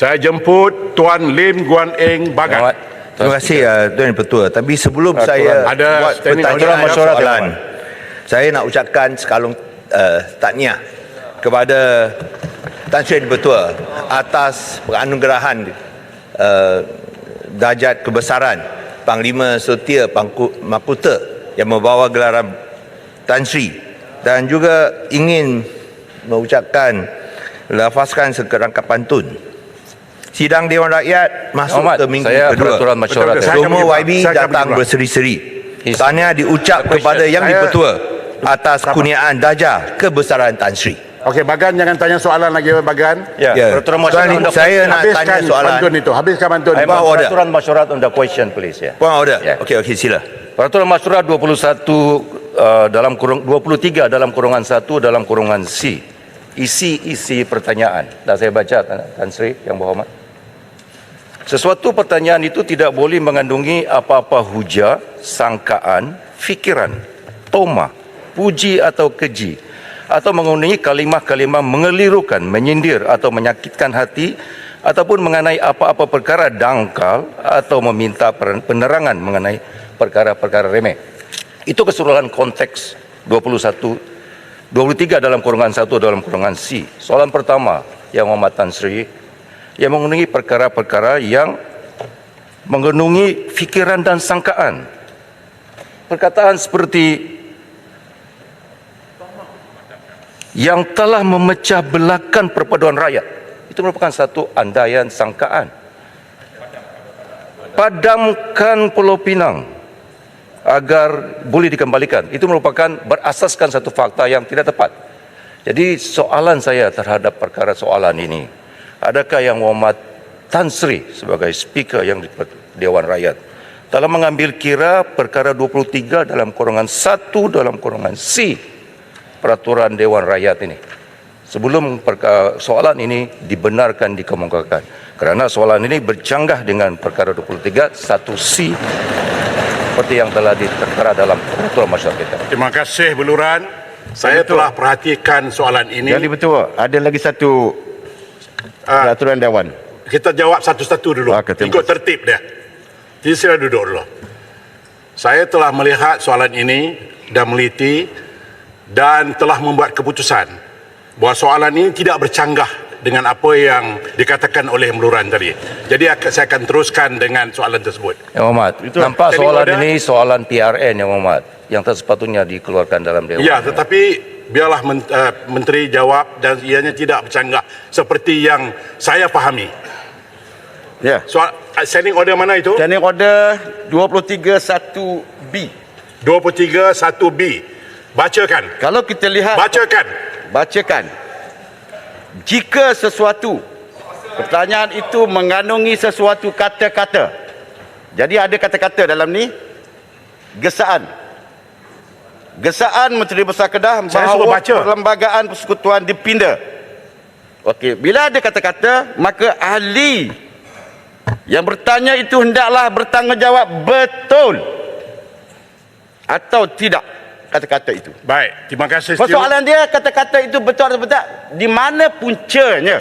Saya jemput Tuan Lim Guan Eng Bagat. Terima kasih Tuan Ketua. Tapi sebelum saya ada buat pertanyaan soalan, saya nak ucapkan sekalung tahniah kepada Tan Sri Ketua atas penganugerahan darjat kebesaran Panglima Setia Mahkota yang membawa gelaran Tan Sri, dan juga ingin mengucapkan lafazkan sekerangkap pantun. Sidang Dewan Rakyat masuk ke minggu kedua. Semua YB datang berseri-seri. Tahniah diucap kepada Yang di-Pertua atas kurniaan darjah kebesaran Tan Sri. Okey, Bagan jangan tanya soalan lagi, Bagan. Ya. Saya nak tanya soalan. Pantun itu. Habiskan pantun. Peraturan masyarakat on the question, please. Ya. Point order. Okey, sila. Peraturan masyarakat 21 dalam kurung 23 dalam kurungan 1 dalam kurungan C. Isi pertanyaan. Dah saya baca, Tan Sri Yang Berhormat. Sesuatu pertanyaan itu tidak boleh mengandungi apa-apa hujah, sangkaan, fikiran, toma, puji atau keji, atau menggunakan kalimah-kalimah mengelirukan, menyindir atau menyakitkan hati, ataupun mengenai apa-apa perkara dangkal atau meminta penerangan mengenai perkara-perkara remeh. Itu keseluruhan konteks 23 dalam kurungan 1 dalam kurungan C. Soalan pertama, Yang Hormat Tan Sri, yang mengenai perkara-perkara yang mengandungi fikiran dan sangkaan. Perkataan seperti yang telah memecah belahkan perpaduan rakyat, itu merupakan satu andaian sangkaan. Padamkan Pulau Pinang agar boleh dikembalikan, itu merupakan berasaskan satu fakta yang tidak tepat. Jadi soalan saya terhadap perkara soalan ini, adakah Yang Hormat Tan Sri sebagai speaker yang di Dewan Rakyat telah mengambil kira perkara 23 dalam kurungan 1 dalam kurungan C peraturan Dewan Rakyat ini sebelum soalan ini dibenarkan dikemukakan, kerana soalan ini bercanggah dengan perkara 23 1C seperti yang telah ditertera dalam peraturan masyarakat kita. Terima kasih Beluran. Saya telah perhatikan soalan ini. Jadi betul, ada lagi satu peraturan Dewan. Kita jawab satu-satu dulu. Ikut tertib dia. Jadi sila duduk dulu. Saya telah melihat soalan ini dan meliti dan telah membuat keputusan bahawa soalan ini tidak bercanggah dengan apa yang dikatakan oleh Meluran tadi. Jadi saya akan teruskan dengan soalan tersebut. Yang Hormat, nampak soalan ini soalan PRN Yang Hormat, yang tak sepatutnya dikeluarkan dalam Dewan. Ya, tetapi biarlah Menteri jawab dan ianya tidak bercanggah seperti yang saya fahami. Ya. Soal standing order mana itu? Standing order 231B. 231B. Bacakan. Kalau kita lihat, bacakan. Jika sesuatu pertanyaan itu mengandungi sesuatu kata-kata. Jadi ada kata-kata dalam ni. Gesaan Menteri Besar Kedah bahawa perlembagaan persekutuan dipinda. Okey, bila ada kata-kata, maka ahli yang bertanya itu hendaklah bertanggungjawab betul atau tidak kata-kata itu. Baik, terima kasih. Persoalan dia kata-kata itu betul atau tidak, di mana puncanya?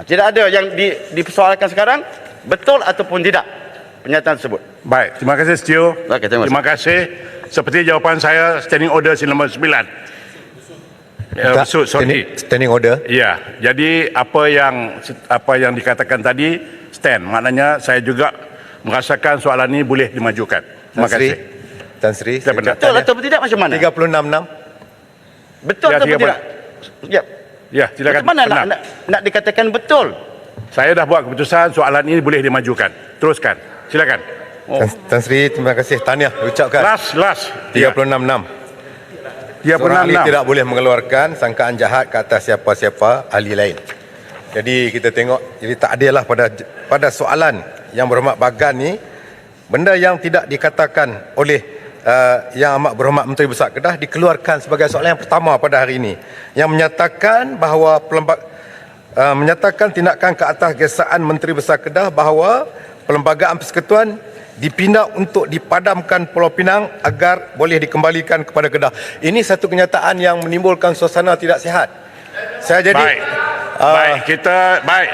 Tidak ada yang dipersoalkan sekarang, betul ataupun tidak pernyataan tersebut. Baik, terima kasih Setio. Terima kasih. Seperti jawapan saya, standing order nombor 9. Standing order. Ya, jadi apa yang dikatakan tadi stand. Maknanya saya juga merasakan soalan ini boleh dimajukan. Terima kasih. Tan Sri, betul atau tidak macam mana? 366. Betul atau tidak? Ya. Ya, silakan. Macam mana nak dikatakan betul? Saya dah buat keputusan soalan ini boleh dimajukan. Teruskan. Silakan. Tan Sri, terima kasih. Tahniah ucapkan. Last. 366. Seorang ahli tidak boleh mengeluarkan sangkaan jahat ke atas siapa-siapa ahli lain. Jadi kita tengok, jadi tak adalah pada soalan Yang Berhormat Bagan ni, benda yang tidak dikatakan oleh Yang Amat Berhormat Menteri Besar Kedah dikeluarkan sebagai soalan yang pertama pada hari ini, yang menyatakan bahawa menyatakan tindakan ke atas gesaan Menteri Besar Kedah bahawa Perlembagaan Persekutuan dipindah untuk dipadamkan Pulau Pinang agar boleh dikembalikan kepada Kedah. Ini satu kenyataan yang menimbulkan suasana tidak sihat. Saya jadi Baik, kita baik.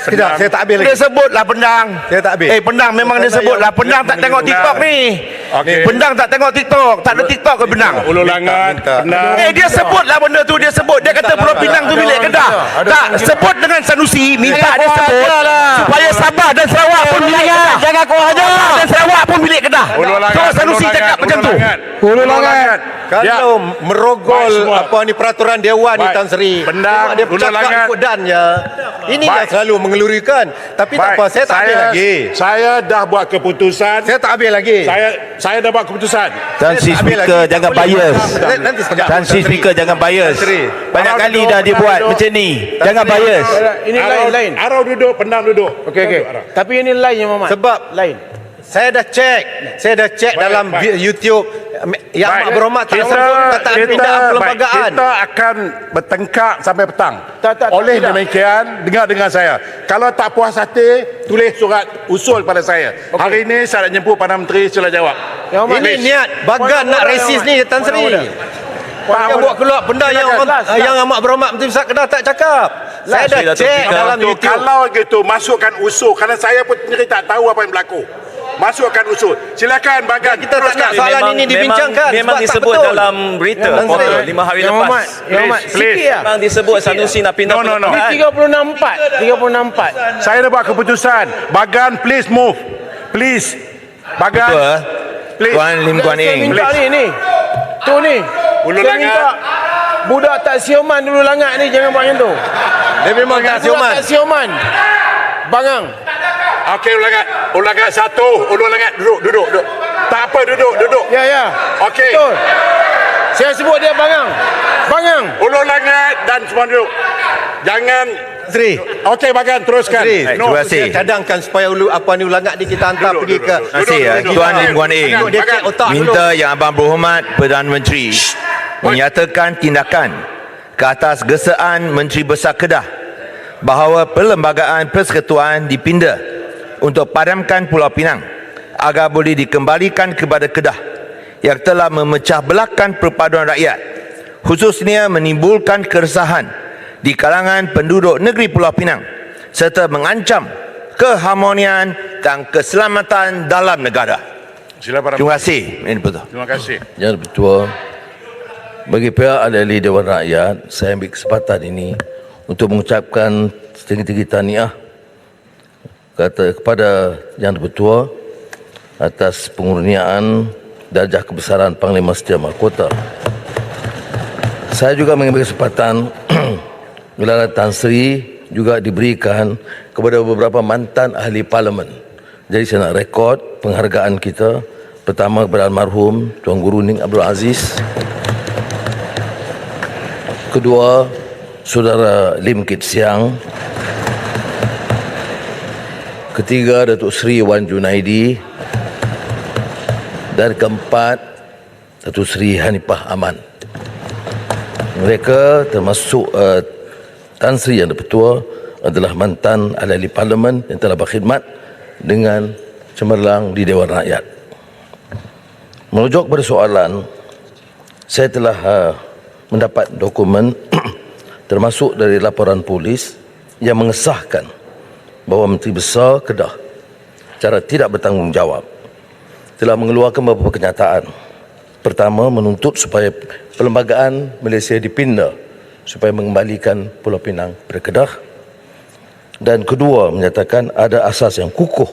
Tidak, saya tak habis lagi. Dia sebutlah Pendang. Saya tak habis. Pendang memang dia sebutlah. Pendang tak tengok TikTok ni. Okey. Pendang tak tengok TikTok. Tak ada TikTok ke Pendang? Ulu Langat, Pendang. Dia sebutlah benda tu. Dia sebut. Dia kata Pulau Pinang tu milik Kedah. Tak, sebut dengan Sanusi. Minta dia sebut. Supaya Sabah dan Sarawak pun milik Kedah. Jangan kau aja. Dan Sarawak pun milik Kedah. Ulu Langat, Terus Sanusi Ulu cakap Langat, macam Ulu tu. Langat. Ulu Langat. Ya. Kalau merogol Baik semua. apa ni peraturan dewan ni Baik. Tan Sri. Pendang, Dia Ulu bercakap Langat. ikut dan ya. Ini yang Baik. selalu mengelurikan. Tapi tak apa, saya tak habis lagi. Saya dah buat keputusan. Saya tak habis lagi. Saya dah buat keputusan. Tan Sri Speaker jangan bias. Nanti sekejap. Tan Sri Speaker jangan bias. Banyak Arau kali duduk, dah dia Arau buat duduk. macam ni. Jangan bias. Ini lain. Arau duduk, Pendang duduk. Okey. Tapi ini lain ya Muhammad. Sebab lain. saya dah cek dalam YouTube yang Baik. Amat Berhormat tak sebut kataan pindaan perlembagaan. Kita akan bertengkar sampai petang. Tak, Oleh tidak. demikian, dengar dengan saya. Kalau tak puas hati, tulis surat usul pada saya. Hari ini saya nak jemput Perdana Menteri, sila jawab. Ya Muhammad. Ini niat bagan nak resis ni Tan Sri. Yang buat keluar benda yang Amat Berhormat Menteri Besar Kedah tak cakap. Saya dah cek dalam Tu, YouTube. kalau gitu, masukkan usul. Kerana saya pun sendiri tak tahu apa yang berlaku. Masukkan usul. Silakan Bagan. Kita tak nak soalan ini dibincangkan memang sebab tak disebut betul. dalam berita Tan Sri. portal 5 hari Ya Muhammad. lepas. Ya Muhammad. Please. Sikit lah. Memang disebut Sanusi nak pindah No. Ini 36-4. 36-4. Saya dah buat keputusan. Bagan, please move. Please. Bagan. Betul. Please. Tuan Lim Kuan Saya Eng. minta ni. Tu ni. Ulu Saya Langat. minta budak tak sioman dulu Langat ni jangan buat macam tu. Dia memang tak Budak siuman. tak sioman. Bangang. Okey, ulangat satu. Ulangat duduk. Tak apa, duduk. Ya. Okey. Betul. Saya sebut dia bangang. Bangang. Ulangat dan semua duduk. Jangan. Sri. Okey, Bagan, teruskan. Sri, terima kasih. saya cadangkan supaya ni ulangat ni kita hantar pergi ke Terima kasih Tuan Lim Kuan Eng. dia cek otak dulu. Minta Yang Abang Berhormat Perdana Menteri menyatakan tindakan ke atas gesaan Menteri Besar Kedah bahawa Perlembagaan Persekutuan dipindah untuk padamkan Pulau Pinang agar boleh dikembalikan kepada Kedah yang telah memecah belahkan perpaduan rakyat, khususnya menimbulkan keresahan di kalangan penduduk negeri Pulau Pinang serta mengancam keharmonian dan keselamatan dalam negara. Silakan. Terima kasih. Ini betul. Terima kasih. Yang Ketua, bagi pihak ahli Dewan Rakyat, saya ambil kesempatan ini untuk mengucapkan setinggi-tinggi tahniah kepada Yang Ketua atas pengurniaan darjah kebesaran Panglima Setia Mahkota. Saya juga mengambil kesempatan gelaran Tan Sri juga diberikan kepada beberapa mantan ahli parlimen. Jadi saya nak rekod penghargaan kita. Pertama kepada almarhum Tuan Guru Ning Abdul Aziz. Kedua, Saudara Lim Kit Siang. Ketiga, Datuk Seri Wan Junaidi. Dan keempat, Datuk Seri Hanifah Aman. Mereka termasuk Tan Sri Yang Dipertua adalah mantan ahli parlimen yang telah berkhidmat dengan cemerlang di Dewan Rakyat. Merujuk pada soalan, saya telah mendapat dokumen termasuk dari laporan polis yang mengesahkan bahawa Menteri Besar Kedah secara tidak bertanggungjawab telah mengeluarkan beberapa kenyataan. Pertama, menuntut supaya Perlembagaan Malaysia dipindah supaya mengembalikan Pulau Pinang kepada Kedah. Dan kedua, menyatakan ada asas yang kukuh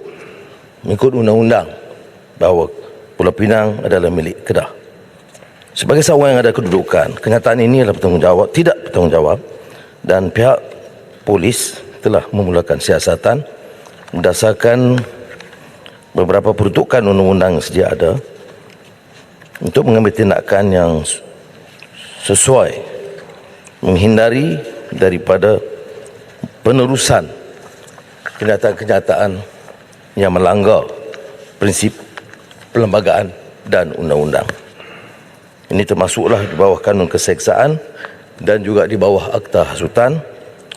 mengikut undang-undang bahawa Pulau Pinang adalah milik Kedah. Sebagai seorang yang ada kedudukan, kenyataan ini adalah tidak bertanggungjawab dan pihak polis telah memulakan siasatan berdasarkan beberapa peruntukan undang-undang yang sedia ada untuk mengambil tindakan yang sesuai menghindari daripada penerusan kenyataan-kenyataan yang melanggar prinsip perlembagaan dan undang-undang. Ini termasuklah di bawah kanun keseksaan dan juga di bawah akta hasutan.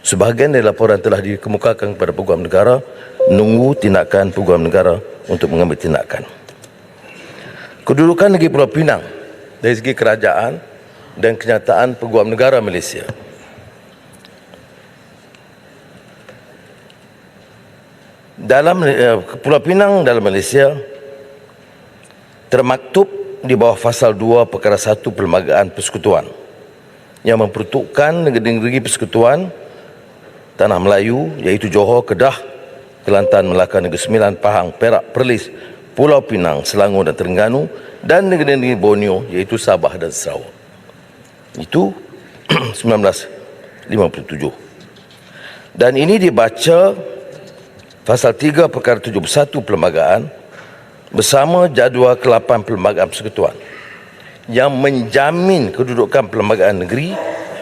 Sebahagian dari laporan telah dikemukakan kepada Peguam Negara, menunggu tindakan Peguam Negara untuk mengambil tindakan. Kedudukan negeri Pulau Pinang dari segi kerajaan dan kenyataan Peguam Negara Malaysia. dalam Pulau Pinang dalam Malaysia termaktub di bawah pasal 2 perkara 1 Perlembagaan Persekutuan yang memperuntukkan negeri-negeri persekutuan Tanah Melayu iaitu Johor, Kedah, Kelantan, Melaka, Negeri Sembilan, Pahang, Perak, Perlis, Pulau Pinang, Selangor dan Terengganu dan negeri-negeri Borneo iaitu Sabah dan Sarawak. Itu 1957. Dan ini dibaca pasal 3 perkara 71 Perlembagaan bersama jadual ke-8 Perlembagaan Persekutuan yang menjamin kedudukan perlembagaan negeri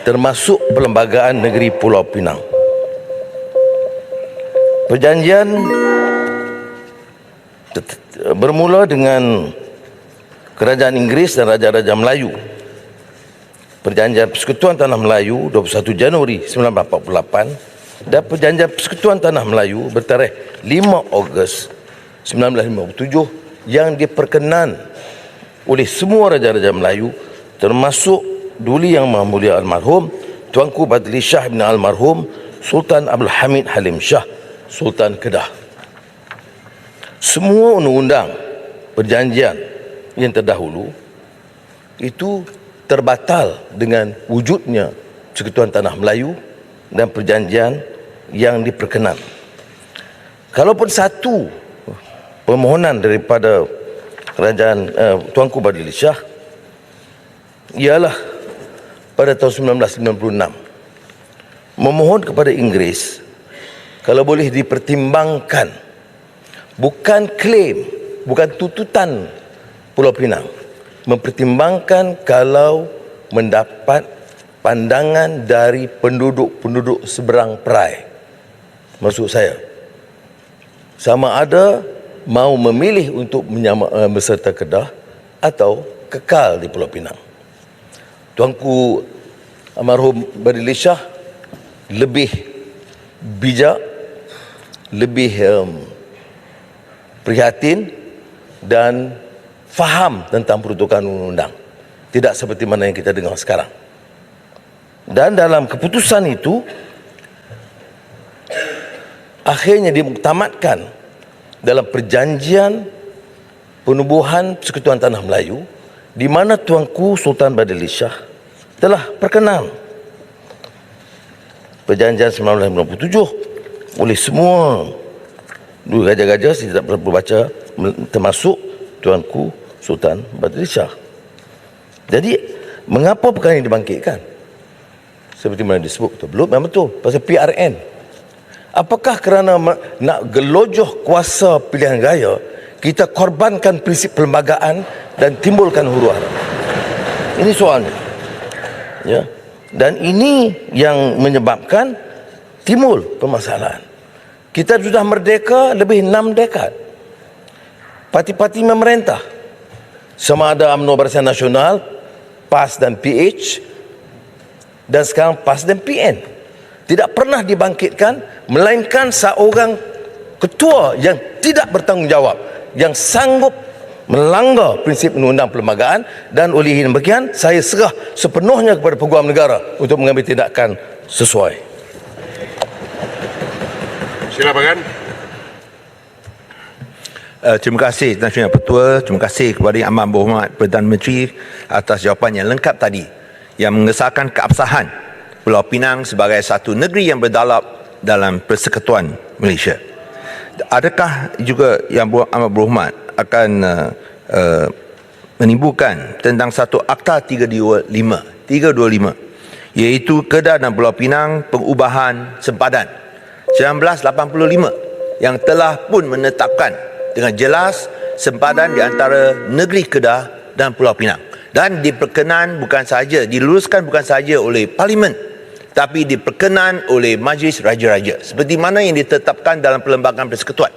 termasuk Perlembagaan Negeri Pulau Pinang. Perjanjian bermula dengan Kerajaan Inggeris dan Raja-Raja Melayu. Perjanjian Persekutuan Tanah Melayu 21 Januari 1948 dan Perjanjian Persekutuan Tanah Melayu bertarikh 5 Ogos 1957 yang diperkenan oleh semua Raja-Raja Melayu termasuk Duli Yang Maha Mulia Almarhum Tuanku Badli Shah bin Almarhum Sultan Abdul Hamid Halim Shah Sultan Kedah. Semua undang-undang perjanjian yang terdahulu itu terbatal dengan wujudnya Persekutuan Tanah Melayu dan perjanjian yang diperkenan. Kalaupun satu permohonan daripada Kerajaan Tuanku Badli Shah ialah pada tahun 1996 memohon kepada Inggeris kalau boleh dipertimbangkan bukan klaim, bukan tuntutan Pulau Pinang, mempertimbangkan kalau mendapat pandangan dari penduduk-penduduk seberang perai. Maksud saya, sama ada mau memilih untuk berserta Kedah atau kekal di Pulau Pinang. Tuanku Almarhum Badli Shah lebih bijak, lebih prihatin dan faham tentang peruntukan undang-undang. Tidak seperti mana yang kita dengar sekarang. Dan dalam keputusan itu akhirnya dimuktamadkan dalam perjanjian penubuhan Persekutuan Tanah Melayu di mana Tuanku Sultan Badli Shah telah perkenan perjanjian 1957 oleh semua dua raja-raja, saya tidak perlu baca, termasuk Tuanku Sultan Badli Shah. Jadi mengapa perkara ini dibangkitkan? Seperti mana disebut betul, belum memang betul pasal PRN. Apakah kerana nak gelojoh kuasa pilihan raya kita korbankan prinsip perlembagaan dan timbulkan huru-hara? Ini soalnya. Ya. Dan ini yang menyebabkan timbul permasalahan. Kita sudah merdeka lebih 6 dekad. Parti-parti memerintah. Sama ada UMNO Barisan Nasional, PAS dan PH, dan sekarang PAS dan PN. Tidak pernah dibangkitkan melainkan seorang ketua yang tidak bertanggungjawab, yang sanggup melanggar prinsip undang-undang perlembagaan, dan oleh demikian saya serah sepenuhnya kepada Peguam Negara untuk mengambil tindakan sesuai. Silakan. Terima kasih Tuan Yang Pertua, terima kasih kepada Yang Amat Berhormat Perdana Menteri atas jawapan yang lengkap tadi yang mengesahkan keabsahan Pulau Pinang sebagai satu negeri yang berdaulat dalam Persekutuan Malaysia. Adakah juga Yang Amat Berhormat akan menimbulkan tentang satu Akta 325 iaitu Kedah dan Pulau Pinang pengubahan sempadan 1985 yang telah pun menetapkan dengan jelas sempadan di antara negeri Kedah dan Pulau Pinang, dan diperkenan bukan sahaja, diluluskan bukan sahaja oleh Parlimen, tapi diperkenan oleh Majlis Raja-Raja seperti mana yang ditetapkan dalam Perlembagaan Persekutuan,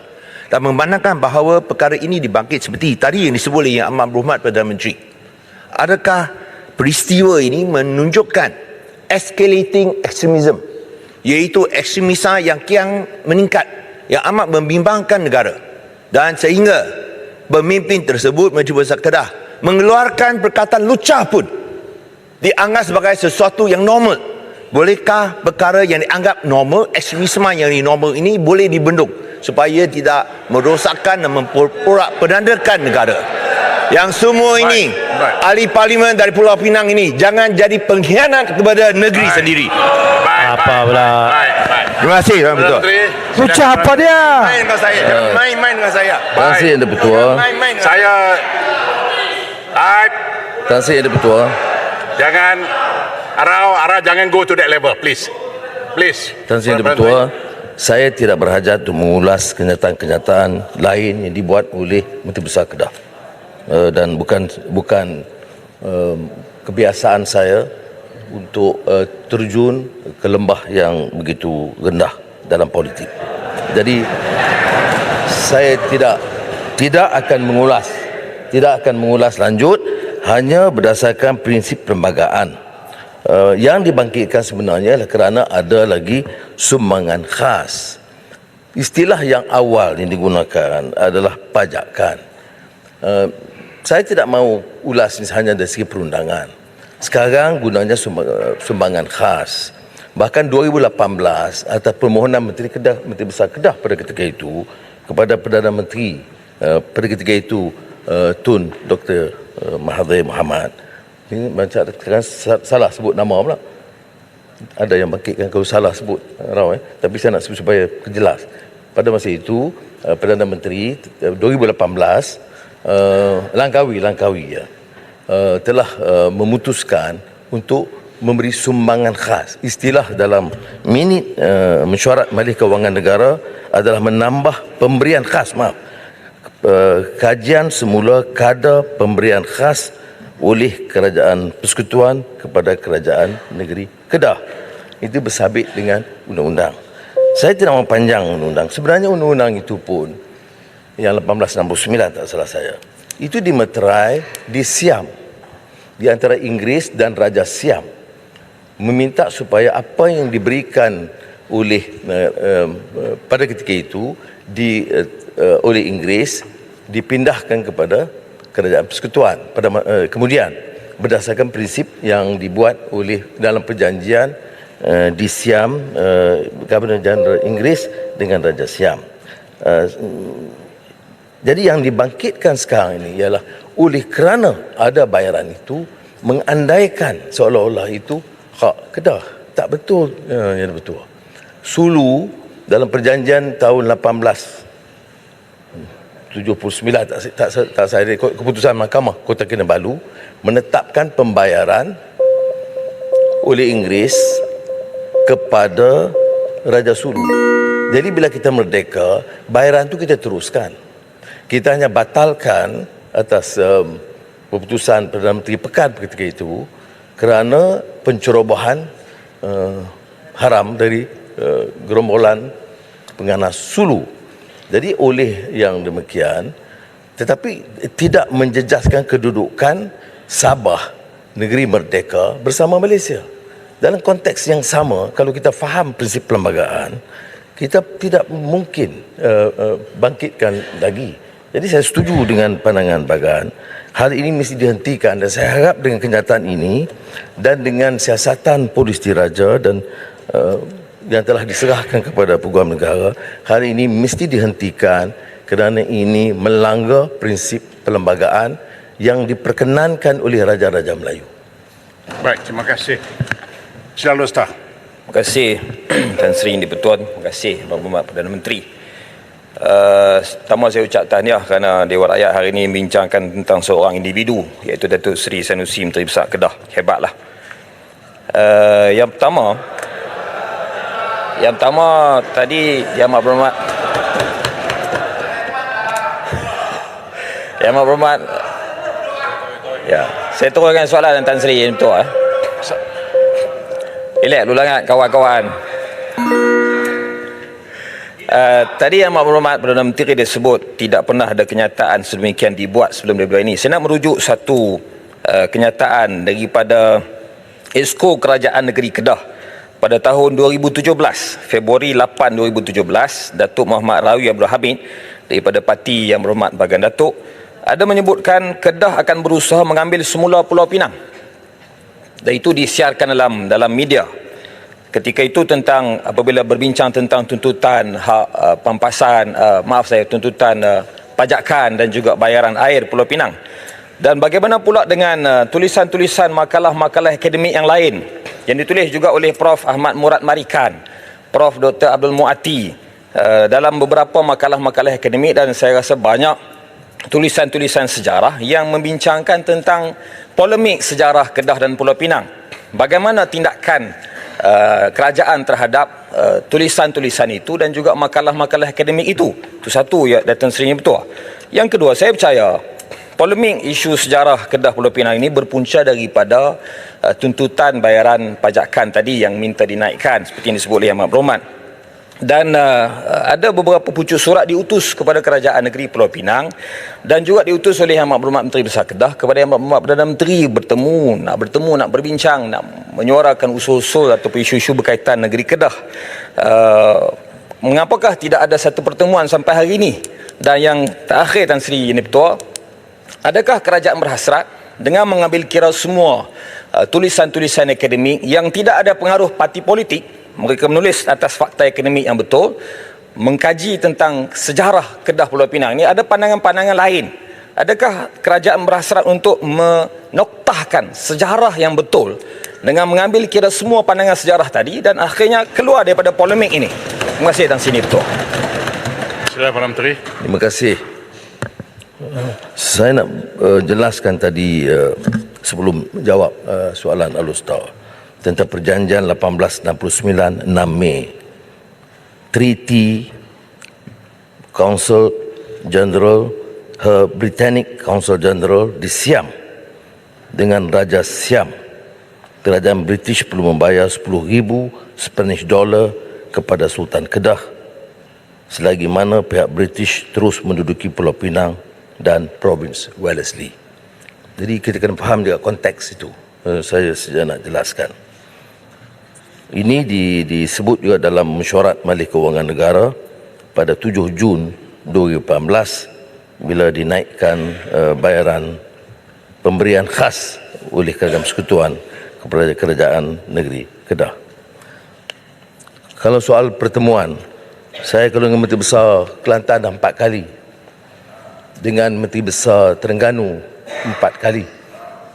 dan memandangkan bahawa perkara ini dibangkit seperti tadi yang disebut oleh Yang Amat Berhormat Perdana Menteri. Adakah peristiwa ini menunjukkan escalating extremism, iaitu ekstremisme yang kian meningkat, yang amat membimbangkan negara, dan sehingga pemimpin tersebut Menteri Besar Kedah mengeluarkan perkataan lucah pun dianggap sebagai sesuatu yang normal. Bolehkah perkara yang dianggap normal, ekstremisme yang normal ini boleh dibendung supaya tidak merosakkan dan memporak-porandakan negara. Yang semua ini, ahli parlimen dari Pulau Pinang ini, jangan jadi pengkhianat kepada negeri sendiri. Apa pula? Terima kasih, Tuan Ketua. Ucap apa dia? Main dengan saya, jangan main-main dengan saya. Terima kasih Yang Di-Pertua. Main-main dengan Saya Terima kasih Yang Di-Pertua. jangan Ara jangan go to that level, please. Please. Terima kasih Yang Di-Pertua. Saya tidak berhajat untuk mengulas kenyataan-kenyataan lain yang dibuat oleh Menteri Besar Kedah. Dan bukan kebiasaan saya untuk terjun ke lembah yang begitu rendah dalam politik. Jadi saya tidak akan mengulas lanjut, hanya berdasarkan prinsip perlembagaan. Yang dibangkitkan sebenarnya adalah kerana ada lagi sumbangan khas. Istilah yang awal yang digunakan adalah pajakan. Saya tidak mahu ulas hanya dari segi perundangan. Sekarang gunanya sumbangan khas. Bahkan 2018 atas permohonan Menteri Besar Kedah pada ketika itu kepada Perdana Menteri pada ketika itu Tun Dr. Mahathir Mohamad. Ini macam salah sebut nama pula. Ada yang bangkitkan kalau salah sebut tapi saya nak sebut supaya jelas. Pada masa itu Perdana Menteri 2018 Langkawi ya, telah memutuskan untuk memberi sumbangan khas. Istilah dalam minit mesyuarat Majlis Kewangan Negara adalah menambah pemberian khas. Kajian semula kadar pemberian khas oleh Kerajaan Persekutuan kepada Kerajaan Negeri Kedah. Itu bersabit dengan undang-undang. Saya tidak mahu panjang undang-undang. Sebenarnya undang-undang itu pun yang 1869 tak salah saya, itu dimeterai di Siam di antara Inggeris dan Raja Siam, meminta supaya apa yang diberikan oleh pada ketika itu oleh Inggeris dipindahkan kepada Kerajaan Persekutuan kemudian berdasarkan prinsip yang dibuat oleh dalam perjanjian di Siam, Governor General Inggeris dengan Raja Siam. Jadi yang dibangkitkan sekarang ini ialah oleh kerana ada bayaran itu mengandaikan seolah-olah itu hak Kedah. Tak betul, ya betul. Sulu dalam perjanjian tahun 1879 tak saya rekod keputusan Mahkamah Kota Kinabalu menetapkan pembayaran oleh Inggeris kepada Raja Sulu. Jadi bila kita merdeka, bayaran itu kita teruskan. Kita hanya batalkan atas keputusan Perdana Menteri Pekan ketika itu kerana pencerobohan haram dari gerombolan pengganas Sulu. Jadi oleh yang demikian, tetapi tidak menjejaskan kedudukan Sabah, negeri merdeka bersama Malaysia. Dalam konteks yang sama, kalau kita faham prinsip perlembagaan, kita tidak mungkin bangkitkan lagi. Jadi saya setuju dengan pandangan Bagan. Hal ini mesti dihentikan dan saya harap dengan kenyataan ini dan dengan siasatan Polis Diraja dan yang telah diserahkan kepada Peguam Negara, hal ini mesti dihentikan kerana ini melanggar prinsip perlembagaan yang diperkenankan oleh Raja-Raja Melayu. Baik, terima kasih. Silakan Ustaz. Terima kasih Tan Sri Di-Pertua. Terima kasih Abang Berhormat Perdana Menteri. Pertama saya ucap tahniah kerana Dewan Rakyat hari ini membincangkan tentang seorang individu iaitu Datuk Seri Sanusi Menteri Besar Kedah. Hebatlah. Yang pertama tadi Yang Amat Berhormat ya, saya turunkan soalan Tan Sri Di-Pertua. Relax dulu lah kawan-kawan. Tadi Yang Amat Berhormat Perdana Menteri dia sebut tidak pernah ada kenyataan sedemikian dibuat sebelum daripada ini. Saya nak merujuk satu kenyataan daripada Esko Kerajaan Negeri Kedah pada tahun 2017, Februari 8 2017, Datuk Muhammad Rawi Abdul Hamid daripada parti Yang Berhormat Bagan Datuk ada menyebutkan Kedah akan berusaha mengambil semula Pulau Pinang. Dan itu disiarkan dalam media. Ketika itu tentang apabila berbincang tentang tuntutan hak pampasan, tuntutan pajakan dan juga bayaran air Pulau Pinang. Dan bagaimana pula dengan tulisan-tulisan makalah-makalah akademik yang lain yang ditulis juga oleh Prof. Ahmad Murad Marikan, Prof. Dr. Abdul Muati dalam beberapa makalah-makalah akademik, dan saya rasa banyak tulisan-tulisan sejarah yang membincangkan tentang polemik sejarah Kedah dan Pulau Pinang. Bagaimana tindakan kerajaan terhadap tulisan-tulisan itu dan juga makalah-makalah akademik itu. Itu satu, ya, Datin Seri betul. Yang kedua, saya percaya polemik isu sejarah Kedah Pulau Pinang ini berpunca daripada tuntutan bayaran pajakan tadi yang minta dinaikkan seperti yang disebut oleh Ahmad Berhormat. Dan ada beberapa pucuk surat diutus kepada kerajaan negeri Pulau Pinang dan juga diutus oleh Yang Amat Menteri Besar Kedah kepada Yang Amat Perdana Menteri nak berbincang, nak menyuarakan usul-usul atau isu-isu berkaitan negeri Kedah. Mengapakah tidak ada satu pertemuan sampai hari ini? Dan yang terakhir, Tan Sri Yang Pertua, adakah kerajaan berhasrat dengan mengambil kira semua tulisan-tulisan akademik yang tidak ada pengaruh parti politik? Mereka menulis atas fakta akademik yang betul, mengkaji tentang sejarah Kedah Pulau Pinang ini, ada pandangan-pandangan lain. Adakah kerajaan berhasrat untuk menoktahkan sejarah yang betul dengan mengambil kira semua pandangan sejarah tadi dan akhirnya keluar daripada polemik ini? Terima kasih, Tan Sri betul. Silakan Perdana Menteri. Terima kasih. Saya nak jelaskan tadi sebelum menjawab soalan Al-Ustaz tentang perjanjian 1869 6 Mei, Treaty Council General, Her Britannic Council General di Siam dengan Raja Siam. Kerajaan British perlu membayar 10,000 Spanish dollar kepada Sultan Kedah selagi mana pihak British terus menduduki Pulau Pinang dan Provinsi Wellesley. Jadi kita kena faham juga konteks itu. Saya saja nak jelaskan. Ini disebut juga dalam Mesyuarat Majlis Kewangan Negara pada 7 Jun 2018 bila dinaikkan bayaran pemberian khas oleh Kerajaan Persekutuan kepada Kerajaan Negeri Kedah. Kalau soal pertemuan, saya kalau dengan Menteri Besar Kelantan 4 kali, dengan Menteri Besar Terengganu 4 kali,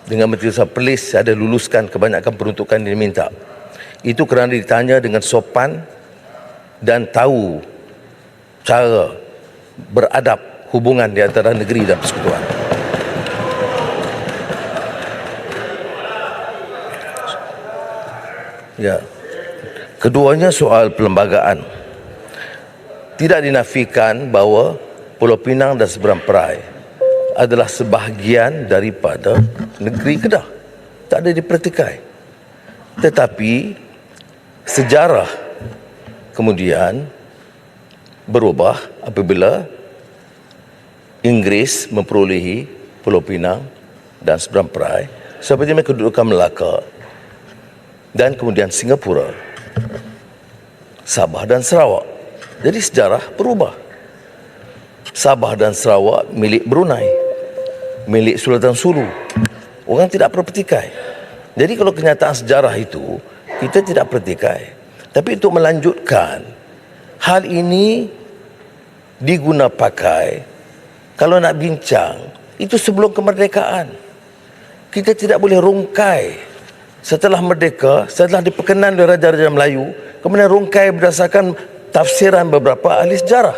dengan Menteri Besar Perlis saya ada luluskan kebanyakan peruntukan yang diminta. Itu kerana ditanya dengan sopan dan tahu cara beradab hubungan di antara negeri dan persekutuan. Ya. Keduanya soal perlembagaan. Tidak dinafikan bahawa Pulau Pinang dan Seberang Perai adalah sebahagian daripada negeri Kedah. Tak ada dipertikai. Tetapi sejarah kemudian berubah apabila Inggeris memperolehi Pulau Pinang dan Seberang Perai seperti kedudukan Melaka dan kemudian Singapura, Sabah dan Sarawak. Jadi sejarah berubah. Sabah dan Sarawak milik Brunei, milik Sultan Sulu. Orang tidak perhatikan. Jadi kalau kenyataan sejarah itu kita tidak perhatikan. Tapi untuk melanjutkan, hal ini diguna pakai kalau nak bincang itu sebelum kemerdekaan. Kita tidak boleh rungkai setelah merdeka, setelah diperkenan oleh Raja-Raja Melayu, kemudian rungkai berdasarkan tafsiran beberapa ahli sejarah.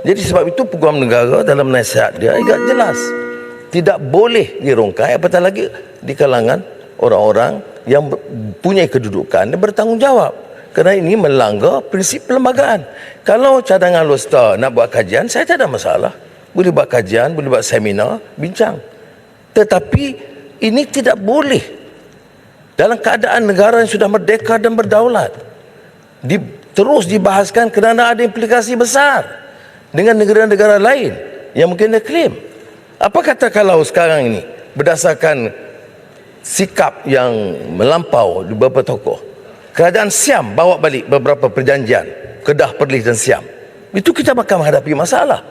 Jadi sebab itu Peguam Negara dalam nasihat dia agak jelas. Tidak boleh dirungkai, apatah lagi di kalangan orang-orang yang punya kedudukan dan bertanggungjawab. Kerana ini melanggar prinsip perlembagaan. Kalau cadangan Al-Ustaz nak buat kajian, saya tak ada masalah. Boleh buat kajian, boleh buat seminar, bincang. Tetapi ini tidak boleh dalam keadaan negara yang sudah merdeka dan berdaulat. Terus dibahaskan kerana ada implikasi besar dengan negara-negara lain yang mungkin dia klaim. Apa kata kalau sekarang ini berdasarkan sikap yang melampau di beberapa tokoh, kerajaan Siam bawa balik beberapa perjanjian Kedah, Perlis dan Siam, itu kita akan menghadapi masalah.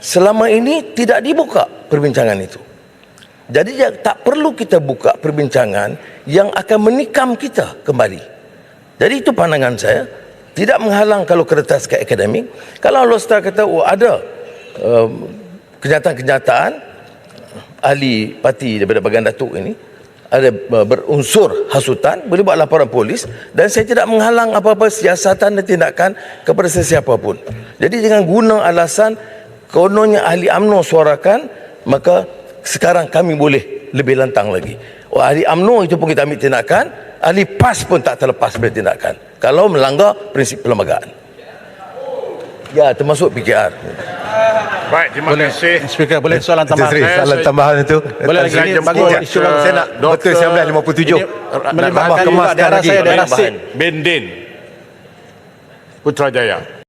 Selama ini tidak dibuka perbincangan itu. Jadi tak perlu kita buka perbincangan yang akan menikam kita kembali. Jadi itu pandangan saya. Tidak menghalang kalau kertas ke akademik. Kalau Allah Ta'ala kata ada kenyataan-kenyataan ahli parti daripada bahagian Datuk ini ada berunsur hasutan, boleh buat laporan polis, dan saya tidak menghalang apa-apa siasatan dan tindakan kepada sesiapa pun. Jadi jangan guna alasan kononnya ahli UMNO suarakan, maka sekarang kami boleh lebih lantang lagi. Ahli UMNO itu pun kita ambil tindakan, ahli PAS pun tak terlepas dari tindakan kalau melanggar prinsip perlembagaan. Ya, termasuk PKR. Baik, terima kasih. Speaker, boleh soalan tambahan? Soalan tambahan itu. Boleh lagi, ini bagus. Isu bagus. Saya nak betul 1957. Melibatkan juga daerah saya, daerah Sik. Bendin Putrajaya.